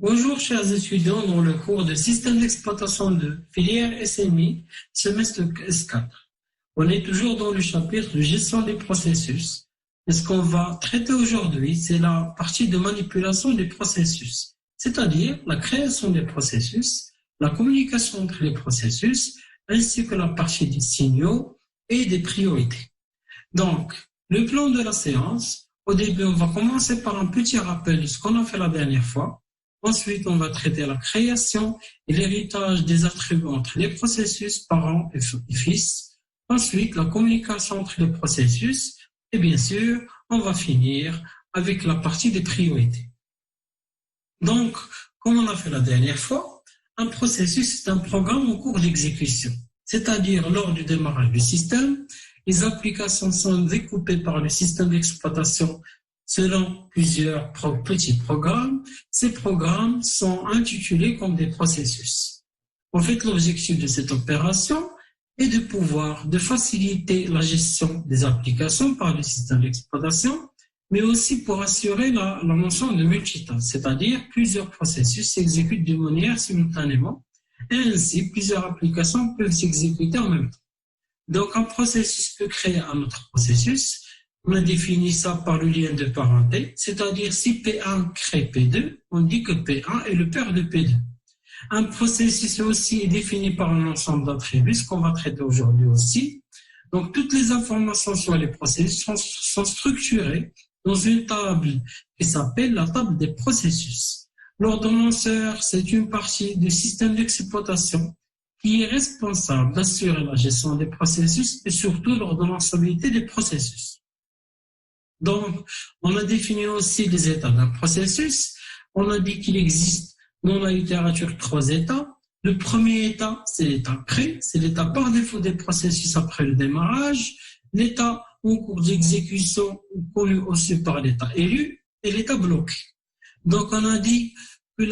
Bonjour chers étudiants dans le cours de système d'exploitation de filière SMI, semestre S4. On est toujours dans le chapitre de gestion des processus. Et ce qu'on va traiter aujourd'hui, c'est la partie de manipulation des processus, c'est-à-dire la création des processus, la communication entre les processus, ainsi que la partie des signaux et des priorités. Donc, le plan de la séance, au début, on va commencer par un petit rappel de ce qu'on a fait la dernière fois. Ensuite, on va traiter la création et l'héritage des attributs entre les processus parents et fils. Ensuite, la communication entre les processus. Et bien sûr, on va finir avec la partie des priorités. Donc, comme on a fait la dernière fois, un processus est un programme en cours d'exécution. C'est-à-dire, lors du démarrage du système, les applications sont découpées par le système d'exploitation selon plusieurs petits programmes. Ces programmes sont intitulés comme des processus. En fait, l'objectif de cette opération est de faciliter la gestion des applications par le système d'exploitation, mais aussi pour assurer la notion de multitâche, c'est-à-dire plusieurs processus s'exécutent de manière simultanément, et ainsi plusieurs applications peuvent s'exécuter en même temps. Donc, un processus peut créer un autre processus. On a défini ça par le lien de parenté, c'est-à-dire si P1 crée P2, on dit que P1 est le père de P2. Un processus aussi est défini par un ensemble d'attributs, ce qu'on va traiter aujourd'hui aussi. Donc, toutes les informations sur les processus sont structurées dans une table qui s'appelle la table des processus. L'ordonnanceur, c'est une partie du système d'exploitation qui est responsable d'assurer la gestion des processus et surtout l'ordonnançabilité des processus. Donc, on a défini aussi les états d'un processus. On a dit qu'il existe dans la littérature 3 états. Le premier état, c'est l'état prêt, c'est l'état par défaut des processus après le démarrage, l'état en cours d'exécution, connu aussi par l'état élu, et l'état bloqué. Donc, on a dit que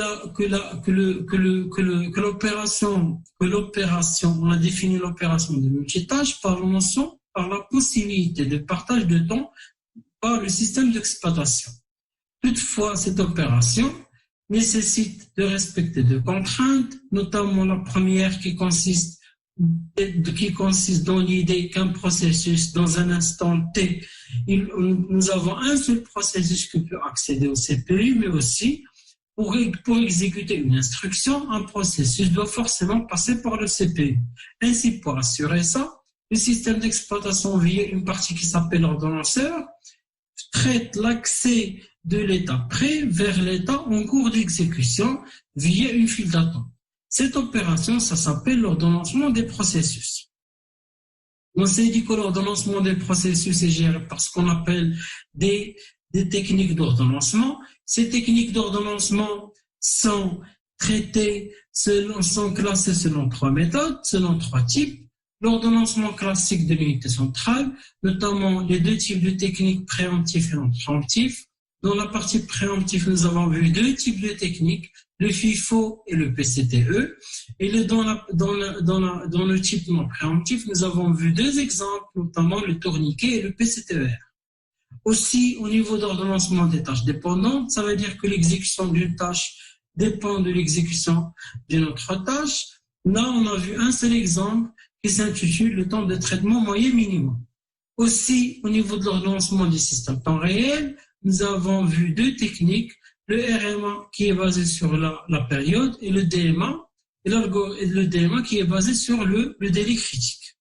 l'opération, on a défini l'opération de multitâche par la possibilité de partage de temps par le système d'exploitation. Toutefois, cette opération nécessite de respecter deux contraintes, notamment la première qui consiste dans l'idée qu'un processus, dans un instant T, nous avons un seul processus qui peut accéder au CPU, mais aussi, pour exécuter une instruction, un processus doit forcément passer par le CPU. Ainsi, pour assurer ça, le système d'exploitation via une partie qui s'appelle l'ordonnanceur traite l'accès de l'état prêt vers l'état en cours d'exécution via une file d'attente. Cette opération, ça s'appelle l'ordonnancement des processus. On s'est dit que l'ordonnancement des processus est géré par ce qu'on appelle des techniques d'ordonnancement. Ces techniques d'ordonnancement sont classées selon 3 méthodes, selon 3 types. L'ordonnancement classique de l'unité centrale, notamment les 2 types de techniques préemptives et non préemptives. Dans la partie préemptive, nous avons vu 2 types de techniques, le FIFO et le PCTE. Et dans le type non préemptif, nous avons vu 2 exemples, notamment le tourniquet et le PCTER. Aussi, au niveau d'ordonnancement des tâches dépendantes, ça veut dire que l'exécution d'une tâche dépend de l'exécution d'une autre tâche. Là, on a vu un seul exemple qui s'intitule le temps de traitement moyen minimum. Aussi, au niveau de l'ordonnancement du système temps réel, nous avons vu 2 techniques, le RMA qui est basé sur la période et le DMA, qui est basé sur le délai critique.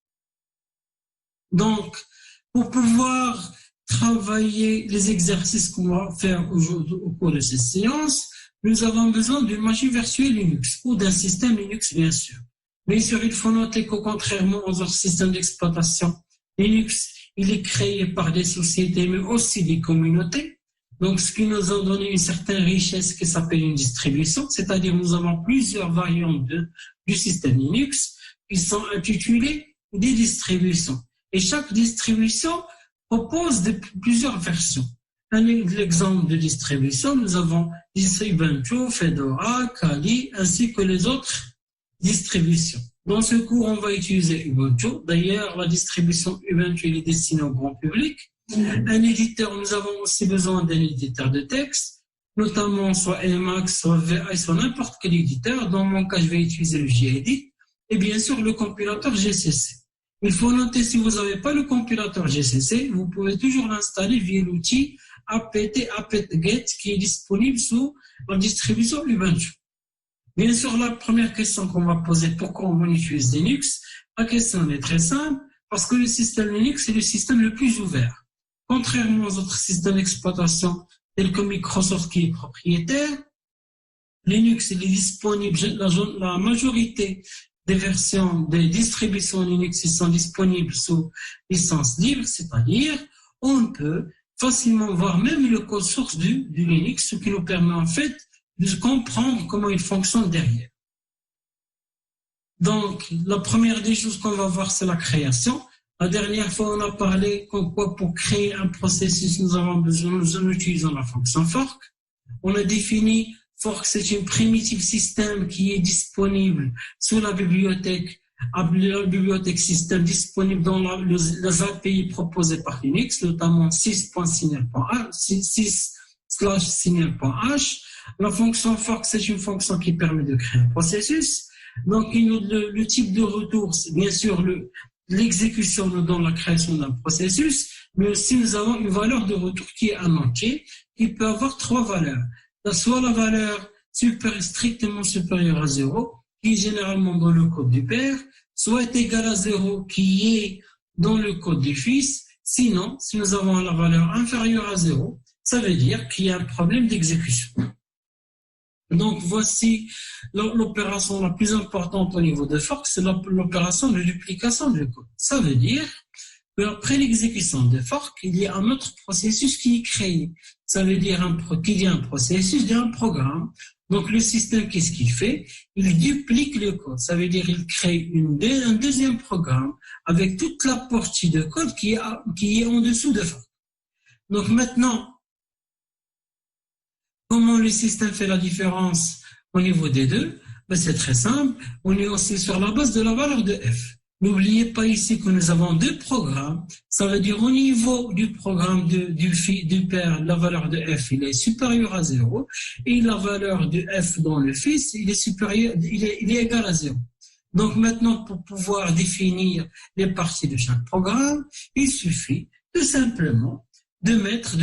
Donc, pour pouvoir travailler les exercices qu'on va faire aujourd'hui au cours de cette séance, nous avons besoin d'une machine virtuelle Linux ou d'un système Linux, bien sûr. Bien sûr, il faut noter que contrairement aux autres systèmes d'exploitation, Linux, il est créé par des sociétés, mais aussi des communautés. Donc, ce qui nous a donné une certaine richesse qui s'appelle une distribution, c'est-à-dire nous avons plusieurs variantes du système Linux qui sont intitulées des distributions. Et chaque distribution propose plusieurs versions. Un exemple de distribution, nous avons Ubuntu, Fedora, Kali, ainsi que les autres distributions. Dans ce cours, on va utiliser Ubuntu. D'ailleurs, la distribution Ubuntu est destinée au grand public. Un éditeur, nous avons aussi besoin d'un éditeur de texte. notamment soit Emacs, soit VI, soit n'importe quel éditeur. Dans mon cas, je vais utiliser le gedit et bien sûr le compilateur GCC. Il faut noter, si vous n'avez pas le compilateur GCC, vous pouvez toujours l'installer via l'outil apt-get qui est disponible sous la distribution Ubuntu. Bien sûr, la première question qu'on va poser, pourquoi on utilise Linux? La question est très simple, parce que le système Linux est le système le plus ouvert. Contrairement aux autres systèmes d'exploitation tels que Microsoft qui est propriétaire, Linux il est disponible, la majorité des versions des distributions Linux ils sont disponibles sous licence libre, c'est-à-dire on peut facilement voir même le code source du Linux, ce qui nous permet en fait de comprendre comment il fonctionne derrière. Donc, la première des choses qu'on va voir, c'est la création. La dernière fois, on a parlé comme quoi pour créer un processus, nous utilisons la fonction fork. On a défini fork, c'est une primitive système qui est disponible sous la bibliothèque système disponible dans les API proposées par Linux, notamment 6/signal.h. La fonction fork, c'est une fonction qui permet de créer un processus. Donc, le type de retour, c'est bien sûr l'exécution nous donne la création d'un processus, mais aussi nous avons une valeur de retour qui est un entier, qui peut avoir trois valeurs. Soit la valeur strictement supérieure à 0, qui est généralement dans le code du père, soit est égal à 0, qui est dans le code du fils. Sinon, si nous avons la valeur inférieure à 0, ça veut dire qu'il y a un problème d'exécution. Donc, voici l'opération la plus importante au niveau de fork, c'est l'opération de duplication du code. Ça veut dire qu'après l'exécution de fork, il y a un autre processus qui est créé. Ça veut dire qu'il y a un processus, il y a un programme. Donc, le système, qu'est-ce qu'il fait? Il duplique le code. Ça veut dire qu'il crée un deuxième programme avec toute la partie de code qui est en dessous de fork. Donc, maintenant, comment le système fait la différence au niveau des deux? C'est très simple. On est aussi sur la base de la valeur de f. N'oubliez pas ici que nous avons deux programmes. Ça veut dire au niveau du programme du père, la valeur de f il est supérieur à 0 et la valeur de f dans le fils il est égal à 0. Donc maintenant, pour pouvoir définir les parties de chaque programme, il suffit tout simplement de mettre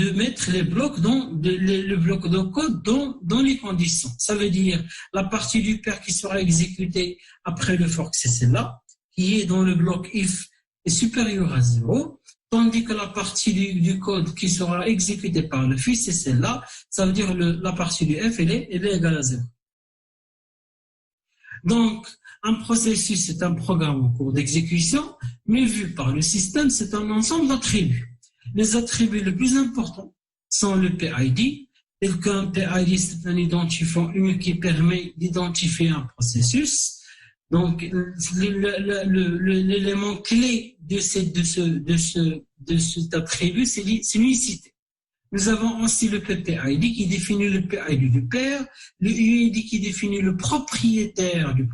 les blocs le bloc de code dans les conditions. Ça veut dire la partie du père qui sera exécutée après le fork, c'est celle-là, qui est dans le bloc if est supérieure à 0, tandis que la partie du code qui sera exécutée par le fils, c'est celle-là. Ça veut dire la partie du f, elle est égale à 0. Donc, un processus, c'est un programme en cours d'exécution, mais vu par le système, c'est un ensemble d'attributs. Les attributs les plus importants sont le PID, tel qu'un PID, c'est un identifiant unique qui permet d'identifier un processus. Donc, l'élément clé de cet attribut, c'est l'unicité. Nous avons aussi le PPID qui définit le PID du père, le UID qui définit le propriétaire du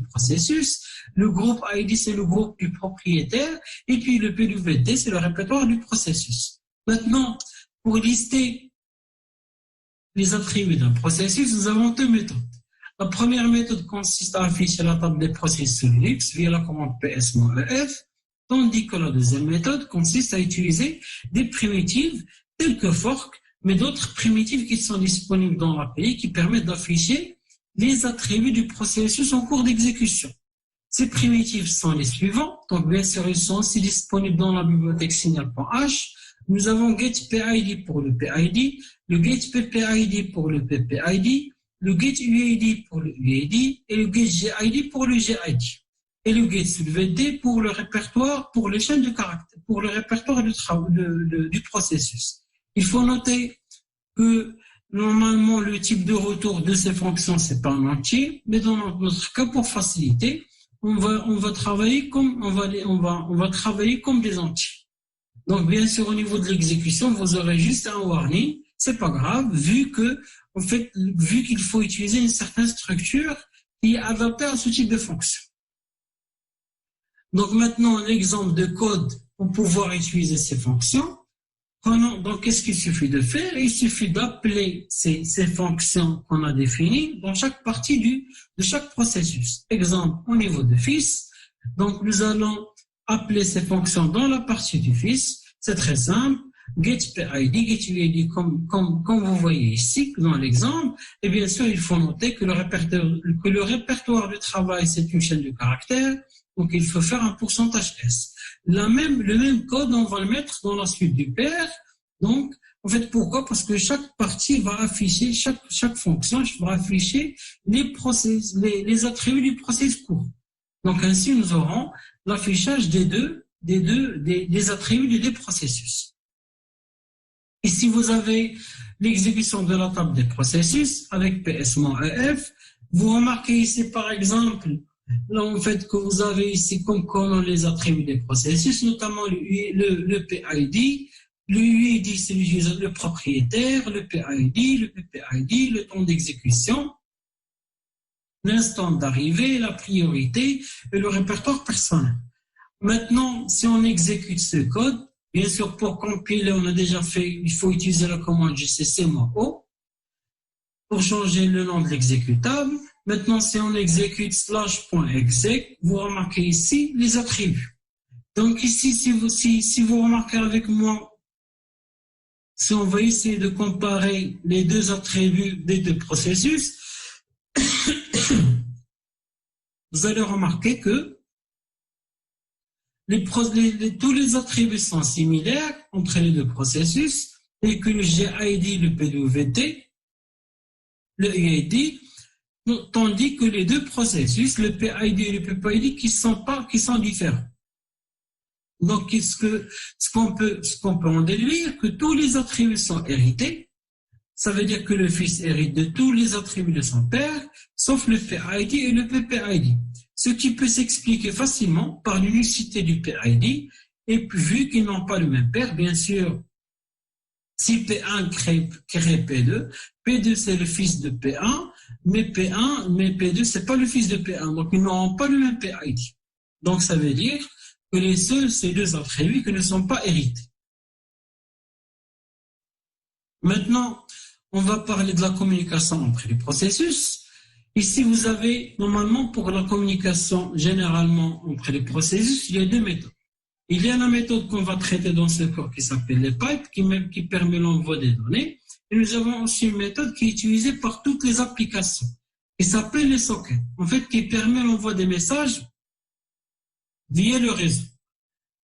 processus, le groupe ID c'est le groupe du propriétaire, et puis le PWT c'est le répertoire du processus. Maintenant, pour lister les attributs d'un processus, nous avons deux méthodes. La première méthode consiste à afficher la table des processus Linux via la commande ps-ef, tandis que la deuxième méthode consiste à utiliser des primitives telles que fork, mais d'autres primitives qui sont disponibles dans l'API qui permettent d'afficher les attributs du processus en cours d'exécution. Ces primitives sont les suivants. Donc, bien sûr, ils sont aussi disponibles dans la bibliothèque signal.h. Nous avons getPID pour le PID, le getPPID pour le PPID, le getUID pour le UID et le getGID pour le GID. Et le getSUVD pour le répertoire, pour les chaînes de caractères, pour le répertoire du processus. Il faut noter que normalement le type de retour de ces fonctions c'est pas un entier, mais dans notre cas pour faciliter, on va travailler comme des entiers. Donc bien sûr au niveau de l'exécution vous aurez juste un warning, c'est pas grave vu qu'il faut utiliser une certaine structure qui est adaptée à ce type de fonction. Donc maintenant l'exemple de code pour pouvoir utiliser ces fonctions. Donc, qu'est-ce qu'il suffit de faire? Il suffit d'appeler ces fonctions qu'on a définies dans chaque partie de chaque processus. Exemple, au niveau de fils, donc nous allons appeler ces fonctions dans la partie du fils. C'est très simple. GetPID, GetUID, comme vous voyez ici dans l'exemple. Et bien sûr, il faut noter que le répertoire de travail, c'est une chaîne de caractères. Donc, il faut faire un pourcentage S. Le même code, on va le mettre dans la suite du pair. Donc, en fait, pourquoi? Parce que chaque partie va afficher, chaque fonction va afficher les attributs du processus court. Donc, ainsi, nous aurons l'affichage des attributs des deux processus. Et si vous avez l'exécution de la table des processus avec PS-EF, vous remarquez ici, par exemple, là, en fait, que vous avez ici comme colonne les attributs des processus, notamment le PID. Le UID, c'est le propriétaire, le PID, le PPID, le temps d'exécution, l'instant d'arrivée, la priorité et le répertoire personnel. Maintenant, si on exécute ce code, bien sûr, pour compiler, on a déjà fait, il faut utiliser la commande gcc-o pour changer le nom de l'exécutable. Maintenant, si on exécute /.exec, vous remarquez ici les attributs. Donc ici, si vous remarquez avec moi, si on va essayer de comparer les deux attributs des deux processus, vous allez remarquer que tous les attributs sont similaires entre les deux processus et que le GID, le PWT, le UID, tandis que les deux processus, le PID et le PPID, qui sont différents. Donc, ce qu'on peut en déduire, que tous les attributs sont hérités, ça veut dire que le fils hérite de tous les attributs de son père, sauf le PID et le PPID. Ce qui peut s'expliquer facilement par l'unicité du PID, et puis vu qu'ils n'ont pas le même père, bien sûr, si P1 crée P2, P2 c'est le fils de P1, mais P2 c'est pas le fils de P1, donc ils n'auront pas le même PID. Donc ça veut dire que ces deux attributs qui ne sont pas hérités. Maintenant, on va parler de la communication entre les processus. Ici, vous avez, normalement, pour la communication généralement entre les processus, il y a deux méthodes. Il y a la méthode qu'on va traiter dans ce cours qui s'appelle les pipes, qui permet l'envoi des données. Et nous avons aussi une méthode qui est utilisée par toutes les applications, qui s'appelle les sockets, en fait, qui permet l'envoi des messages via le réseau.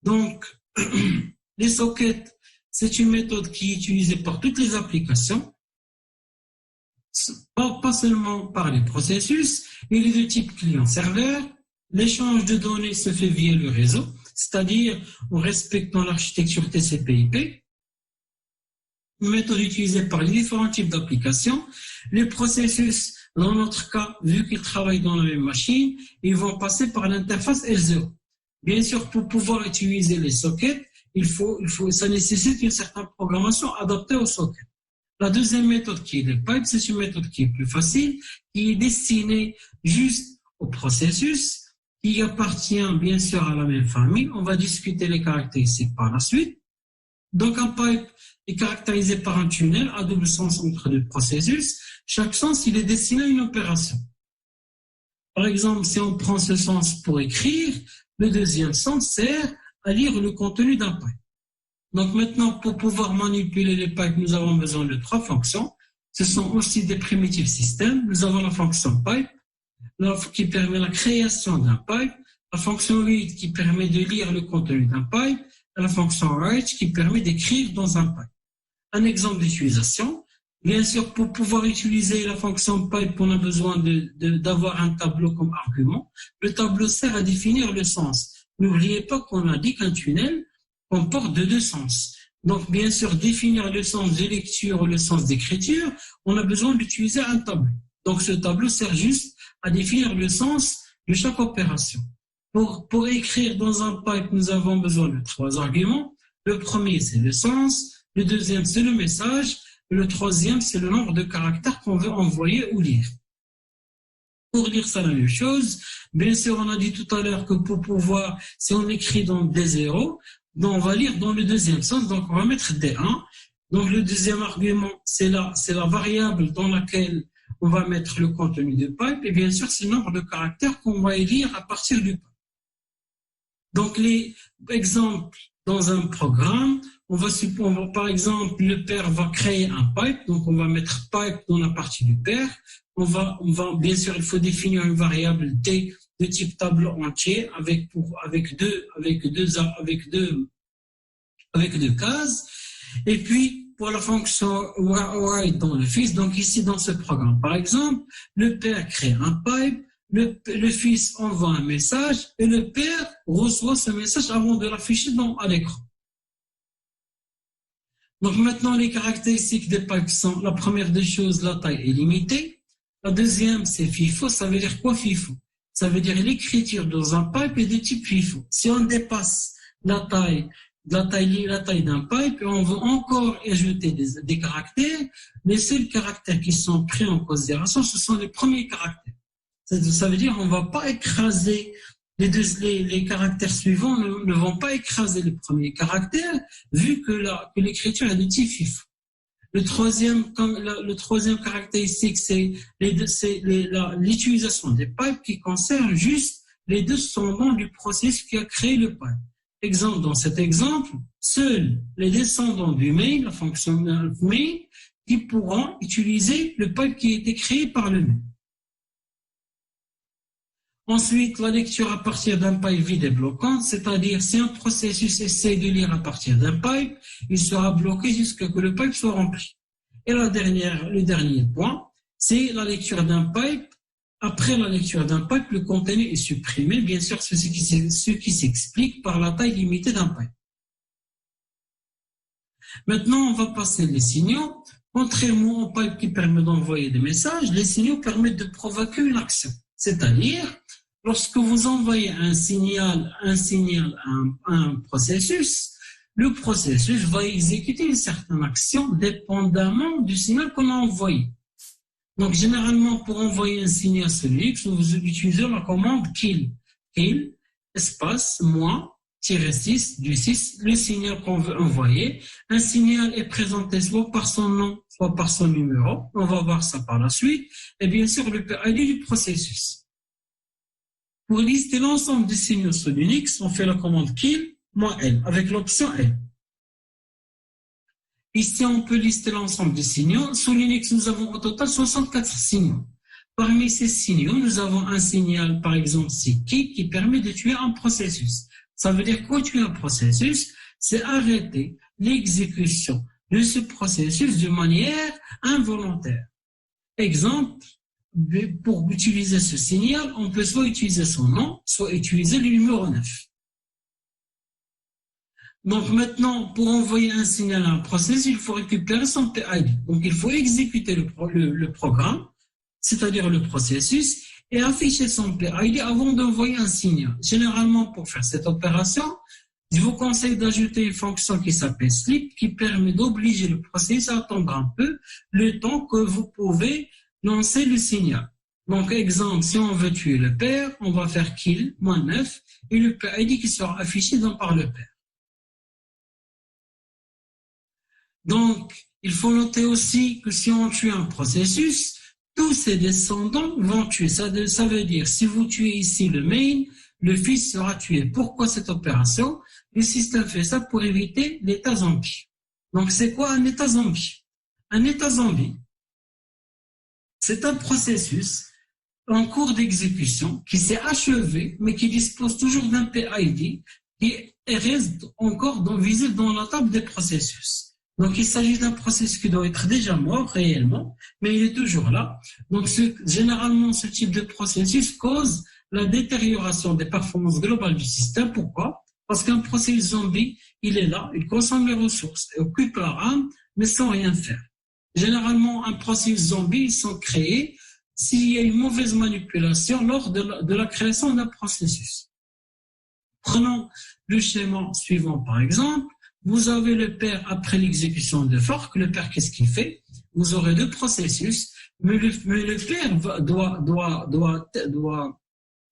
Donc, les sockets, c'est une méthode qui est utilisée par toutes les applications, pas seulement par les processus. Il est de type client-serveur. L'échange de données se fait via le réseau, c'est-à-dire en respectant l'architecture TCP/IP. Une méthode utilisée par les différents types d'applications. Les processus, dans notre cas, vu qu'ils travaillent dans la même machine, ils vont passer par l'interface L0. Bien sûr, pour pouvoir utiliser les sockets, ça nécessite une certaine programmation adaptée aux sockets. La deuxième méthode qui est les pipes, c'est une méthode qui est plus facile, qui est destinée juste au processus, qui appartient bien sûr à la même famille. On va discuter les caractéristiques par la suite. Donc un pipe est caractérisé par un tunnel à double sens entre deux processus. Chaque sens, il est destiné à une opération. Par exemple, si on prend ce sens pour écrire, le deuxième sens sert à lire le contenu d'un pipe. Donc maintenant, pour pouvoir manipuler les pipes, nous avons besoin de trois fonctions. Ce sont aussi des primitives systèmes. Nous avons la fonction pipe, qui permet la création d'un pipe, la fonction read qui permet de lire le contenu d'un pipe, et la fonction write qui permet d'écrire dans un pipe. Un exemple d'utilisation. Bien sûr, pour pouvoir utiliser la fonction pipe, on a besoin d'avoir un tableau comme argument. Le tableau sert à définir le sens. N'oubliez pas qu'on a dit qu'un tunnel comporte deux sens. Donc, bien sûr, définir le sens de lecture ou le sens d'écriture, on a besoin d'utiliser un tableau. Donc, ce tableau sert juste à définir le sens de chaque opération. Pour écrire dans un pipe, nous avons besoin de trois arguments. Le premier, c'est le sens. Le deuxième, c'est le message. Et le troisième, c'est le nombre de caractères qu'on veut envoyer ou lire. Pour lire, c'est la même chose. Bien sûr, on a dit tout à l'heure que pour pouvoir, si on écrit dans des zéros, Donc, on va lire dans le deuxième sens, donc on va mettre D1. Donc, le deuxième argument, c'est la variable dans laquelle on va mettre le contenu du pipe, et bien sûr, c'est le nombre de caractères qu'on va lire à partir du pipe. Donc, les exemples dans un programme, on va par exemple, le père va créer un pipe, donc on va mettre pipe dans la partie du père. On va, bien sûr, il faut définir une variable t de type tableau entier avec deux cases. Et puis, pour la fonction write dans le fils, donc ici dans ce programme, par exemple, le père crée un pipe, le fils envoie un message et le père reçoit ce message avant de l'afficher à l'écran. Donc maintenant, les caractéristiques des pipes sont, la première des choses, la taille est limitée. La deuxième, c'est FIFO. Ça veut dire quoi FIFO? Ça veut dire l'écriture dans un pipe est de type FIFO. Si on dépasse la taille d'un pipe, et on veut encore ajouter des caractères, les seuls caractères qui sont pris en considération, ce sont les premiers caractères. Ça veut dire qu'on ne va pas écraser les caractères suivants ne vont pas écraser les premiers caractères, vu que l'écriture est de type FIFO. Le troisième caractéristique, c'est l'utilisation des pipes qui concerne juste les descendants du processus qui a créé le pipe. Exemple, dans cet exemple, seuls les descendants du main, la fonction main, qui pourront utiliser le pipe qui a été créé par le main. Ensuite, la lecture à partir d'un pipe vide est bloquante, c'est-à-dire si un processus essaie de lire à partir d'un pipe, il sera bloqué jusqu'à ce que le pipe soit rempli. Et le dernier point, c'est la lecture d'un pipe. Après la lecture d'un pipe, le contenu est supprimé, bien sûr, ce qui s'explique par la taille limitée d'un pipe. Maintenant, on va passer les signaux. Contrairement au pipe qui permet d'envoyer des messages, les signaux permettent de provoquer une action. C'est-à-dire, lorsque vous envoyez un signal à un processus, le processus va exécuter une certaine action dépendamment du signal qu'on a envoyé. Donc, généralement, pour envoyer un signal sur Linux, vous utilisez la commande kill. Kill, espace, -6, du 6, le signal qu'on veut envoyer. Un signal est présenté soit par son nom, soit par son numéro. On va voir ça par la suite. Et bien sûr, le PID du processus. Pour lister l'ensemble des signaux sur Linux, on fait la commande kill, -L, avec l'option L. Ici, on peut lister l'ensemble des signaux. Sous Linux, nous avons au total 64 signaux. Parmi ces signaux, nous avons un signal, par exemple, c'est qui permet de tuer un processus. Ça veut dire quoi tuer un processus? C'est arrêter l'exécution de ce processus de manière involontaire. Exemple, pour utiliser ce signal, on peut soit utiliser son nom, soit utiliser le numéro 9. Donc maintenant, pour envoyer un signal à un processus, il faut récupérer son PID. Donc il faut exécuter le programme, c'est-à-dire le processus, et afficher son PID avant d'envoyer un signal. Généralement, pour faire cette opération, je vous conseille d'ajouter une fonction qui s'appelle sleep, qui permet d'obliger le processus à attendre un peu le temps que vous pouvez lancer le signal. Donc, exemple, si on veut tuer le père, on va faire kill, -9, et le PID qui sera affiché par le père. Donc, il faut noter aussi que si on tue un processus, tous ses descendants vont tuer. Ça veut dire, si vous tuez ici le main, le fils sera tué. Pourquoi cette opération? Le système fait ça pour éviter l'état zombie. Donc, c'est quoi un état zombie? Un état zombie, c'est un processus en cours d'exécution qui s'est achevé, mais qui dispose toujours d'un PID qui reste encore visible dans la table des processus. Donc, il s'agit d'un processus qui doit être déjà mort réellement, mais il est toujours là. Donc, généralement, ce type de processus cause la détérioration des performances globales du système. Pourquoi? Parce qu'un processus zombie, il est là, il consomme les ressources, il occupe la RAM, mais sans rien faire. Généralement, un processus zombie, ils sont créés s'il y a une mauvaise manipulation lors de la création d'un processus. Prenons le schéma suivant, par exemple. Vous avez le père après l'exécution de fork. Le père, qu'est-ce qu'il fait? Vous aurez deux processus, mais le père doit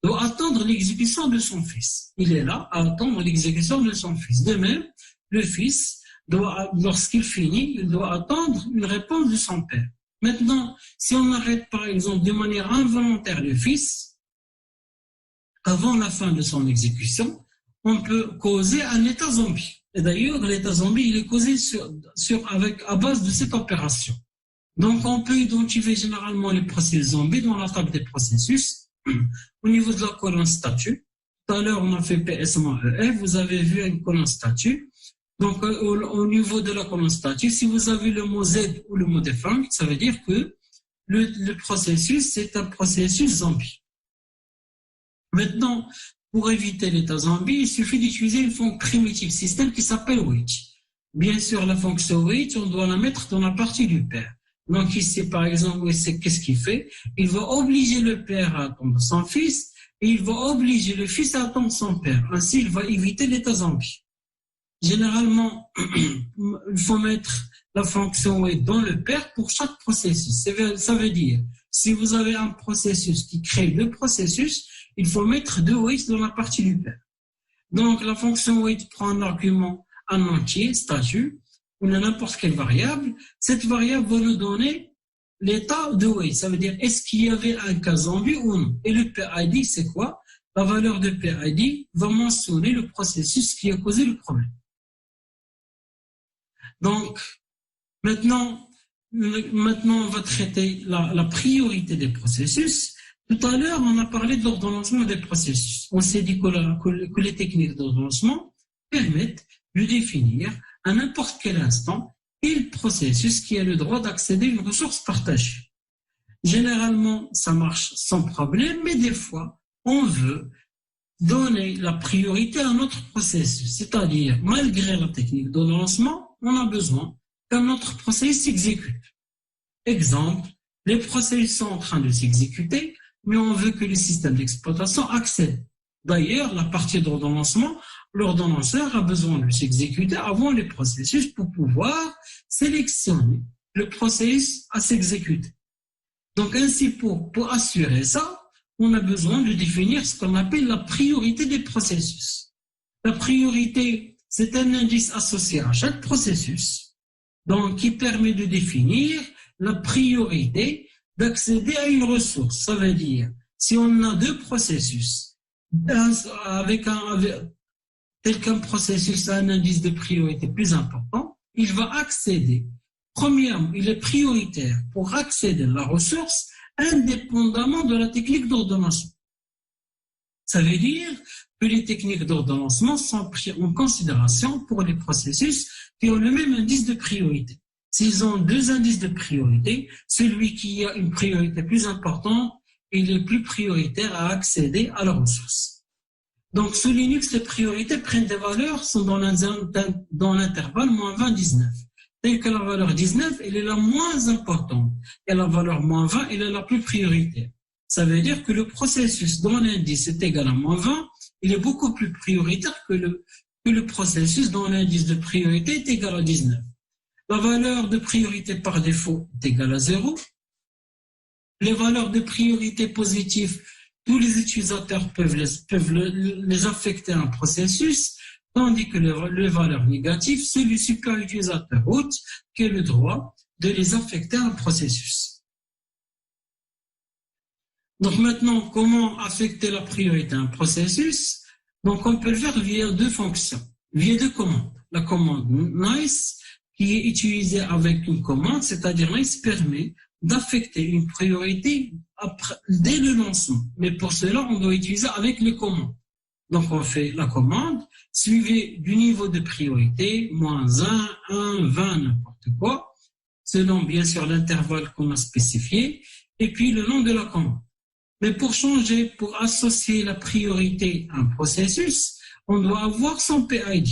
doit attendre l'exécution de son fils. Il est là à attendre l'exécution de son fils. De même, le fils lorsqu'il finit, il doit attendre une réponse de son père. Maintenant, si on arrête par exemple de manière involontaire le fils, avant la fin de son exécution, on peut causer un état zombie. Et d'ailleurs, l'état zombie, il est causé à base de cette opération. Donc, on peut identifier généralement les processus zombies dans la table des processus au niveau de la colonne statut. Tout à l'heure, on a fait PS-EF, vous avez vu une colonne statut. Donc, au niveau de la colonne statut, si vous avez le mot Z ou le mot defunct, ça veut dire que le processus, c'est un processus zombie. Maintenant, pour éviter l'état zombie, il suffit d'utiliser une fonction primitive système qui s'appelle wait. Bien sûr, la fonction wait, on doit la mettre dans la partie du père. Donc ici, par exemple, qu'est-ce qu'il fait? Il va obliger le père à attendre son fils et il va obliger le fils à attendre son père. Ainsi, il va éviter l'état zombie. Généralement, il faut mettre la fonction wait dans le père pour chaque processus. Ça veut dire, si vous avez un processus qui crée deux processus, il faut mettre deux wait dans la partie du père. Donc, la fonction wait prend un argument en entier, statut, ou n'importe quelle variable. Cette variable va nous donner l'état de wait. Ça veut dire, est-ce qu'il y avait un cas zombie ou non? Et le PID, c'est quoi? La valeur de PID va mentionner le processus qui a causé le problème. Donc, maintenant on va traiter la priorité des processus. Tout à l'heure, on a parlé de l'ordonnancement des processus. On s'est dit que les techniques d'ordonnancement permettent de définir à n'importe quel instant quel processus qui a le droit d'accéder à une ressource partagée. Généralement, ça marche sans problème, mais des fois, on veut donner la priorité à notre processus. C'est-à-dire, malgré la technique d'ordonnancement, on a besoin qu'un autre processus s'exécute. Exemple, les processus sont en train de s'exécuter, mais on veut que le système d'exploitation accède. D'ailleurs, la partie d'ordonnancement, l'ordonnanceur a besoin de s'exécuter avant les processus pour pouvoir sélectionner le processus à s'exécuter. Donc ainsi, pour assurer ça, on a besoin de définir ce qu'on appelle la priorité des processus. La priorité, c'est un indice associé à chaque processus, donc qui permet de définir la priorité d'accéder à une ressource. Ça veut dire, si on a deux processus, tel qu'un processus a un indice de priorité plus important, il va accéder. Premièrement, il est prioritaire pour accéder à la ressource indépendamment de la technique d'ordonnancement. Ça veut dire que les techniques d'ordonnancement sont prises en considération pour les processus qui ont le même indice de priorité. S'ils ont deux indices de priorité, celui qui a une priorité plus importante, il est plus prioritaire à accéder à la ressource. Donc, sous Linux, les priorités prennent des valeurs, sont dans l'intervalle moins 20, 19. Telle que la valeur 19, elle est la moins importante. Et la valeur moins 20, elle est la plus prioritaire. Ça veut dire que le processus dont l'indice est égal à moins 20, il est beaucoup plus prioritaire que le processus dont l'indice de priorité est égal à 19. La valeur de priorité par défaut est égale à 0. Les valeurs de priorité positives, tous les utilisateurs peuvent les affecter à un processus, tandis que les valeurs négatives, c'est le super utilisateur root qui a le droit de les affecter à un processus. Donc maintenant, comment affecter la priorité à un processus? Donc on peut le faire via deux fonctions, via deux commandes. La commande nice, qui est utilisée avec une commande, c'est-à-dire nice permet d'affecter une priorité dès le lancement. Mais pour cela, on doit utiliser avec les commandes. Donc on fait la commande, suivie du niveau de priorité, moins 1, 1, 20, n'importe quoi, selon bien sûr l'intervalle qu'on a spécifié, et puis le nom de la commande. Mais pour changer, pour associer la priorité à un processus, on doit avoir son PID.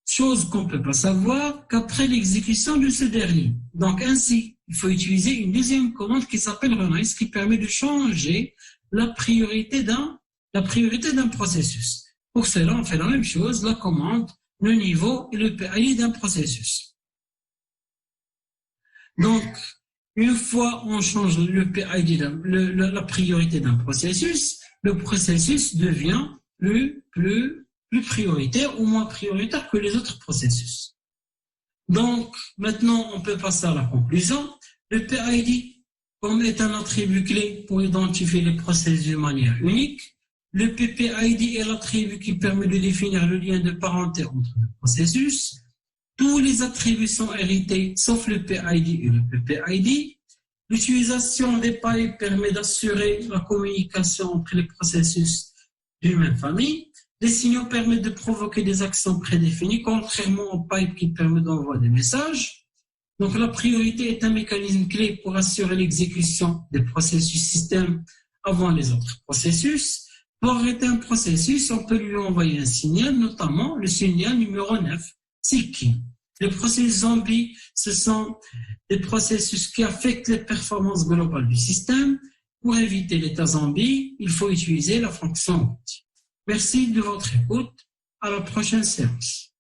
Chose qu'on ne peut pas savoir qu'après l'exécution de ce dernier. Donc ainsi, il faut utiliser une deuxième commande qui s'appelle renice, qui permet de changer la priorité d'un processus. Pour cela, on fait la même chose, la commande, le niveau et le PID d'un processus. Donc, une fois on change le PID, la priorité d'un processus, le processus devient plus prioritaire ou moins prioritaire que les autres processus. Donc, maintenant, on peut passer à la conclusion. Le PID, comme est un attribut clé pour identifier les processus de manière unique, le PPID est l'attribut qui permet de définir le lien de parenté entre les processus. Tous les attributs sont hérités, sauf le PID et le PPID. L'utilisation des pipes permet d'assurer la communication entre les processus d'une même famille. Les signaux permettent de provoquer des actions prédéfinies, contrairement aux pipes qui permettent d'envoyer des messages. Donc, la priorité est un mécanisme clé pour assurer l'exécution des processus système avant les autres processus. Pour arrêter un processus, on peut lui envoyer un signal, notamment le signal numéro 9, seeking. Les processus zombies, ce sont des processus qui affectent les performances globales du système. Pour éviter l'état zombie, il faut utiliser la fonction routine. Merci de votre écoute. À la prochaine séance.